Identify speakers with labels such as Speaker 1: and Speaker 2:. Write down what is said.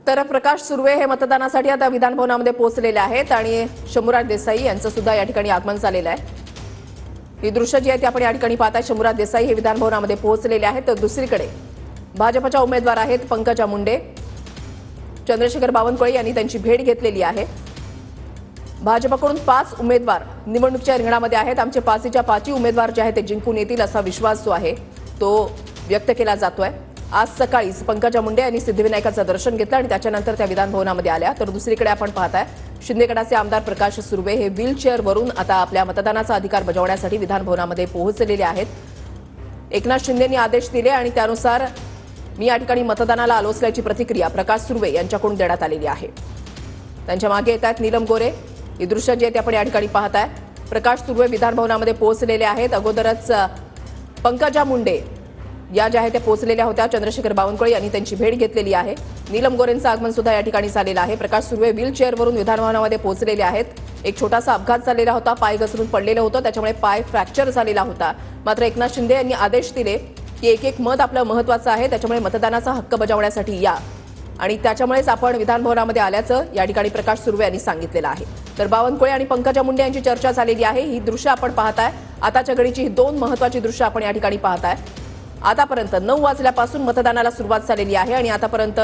Speaker 1: तर प्रकाश सुर्वे हे मतदानासाठी आता विधान भवनामध्ये पोहोचलेले आहेत आणि शंभूराज देसाई यांचं सुद्धा या ठिकाणी आगमन झालेलं आहे। ही दृश्य जी आहेत ती आपण या ठिकाणी पाहताय। शंभूराज देसाई हे विधान भवनामध्ये पोहोचलेले आहेत। तर दुसरीकडे भाजपच्या उमेदवार आहेत पंकजा मुंडे, चंद्रशेखर बावनकुळे यांनी त्यांची भेट घेतलेली आहे। भाजपकडून 5 उमेदवार निवडणुकीच्या रिंगणामध्ये आहेत। आमचे 5च्या 5 उमेदवार जे आहेत ते जिंकून येतील असा विश्वास जो आहे तो व्यक्त केला जातोय। आज सकाळी पंकजा मुंडे यांनी सिद्धिविनायकाचं दर्शन घेतलं आणि त्याच्यानंतर त्या विधान भवनामध्ये आल्या। तर दुसरीकडे आपण पाहताय शिंदे गटाचे आमदार प्रकाश सुर्वे हे व्हीलचेअरवरून आता आपल्या मतदानाचा अधिकार बजावण्यासाठी विधान भवनामध्ये पोहोचलेले आहेत। एकनाथ शिंदेंनी आदेश दिले आणि त्यानुसार मी या ठिकाणी मतदानाला आलो असल्याची प्रतिक्रिया प्रकाश सुर्वे यांच्याकडून देण्यात आलेली आहे। त्यांच्या मागे येत आहेत नीलम गोरे। ही दृश्य जे ते आपण या ठिकाणी पाहताय। प्रकाश सुर्वे विधान भवनामध्ये पोहोचलेले आहेत। अगोदरच पंकजा मुंडे या ज्या आहेत त्या पोहोचलेल्या होत्या। चंद्रशेखर बावनकुळे यांनी त्यांची भेट घेतलेली आहे। नीलम गोरेंचं आगमन सुद्धा या ठिकाणी झालेलं आहे। प्रकाश सुर्वे व्हीलचेअरवरून विधान भवनामध्ये पोहोचलेले आहेत। एक छोटासा अपघात झालेला होता, पाय घसरून पडलेलं होतं, त्याच्यामुळे पाय फ्रॅक्चर झालेला होता। मात्र एकनाथ शिंदे यांनी आदेश दिले की एक मत आपलं महत्त्वाचं आहे, त्याच्यामुळे मतदानाचा हक्क बजावण्यासाठी या आणि त्याच्यामुळेच आपण विधान भवनामध्ये आल्याचं या ठिकाणी प्रकाश सुर्वे यांनी सांगितलेलं आहे। तर बावनकुळे आणि पंकजा मुंडे यांची चर्चा झालेली आहे। ही दृश्य आपण पाहताय। आताच्या घडीची ही 2 महत्त्वाची दृश्य आपण या ठिकाणी पाहताय। आतापर्यंत 9 वाजल्यापासून मतदानाला सुरुवात झालेली आहे आणि आतापर्यंत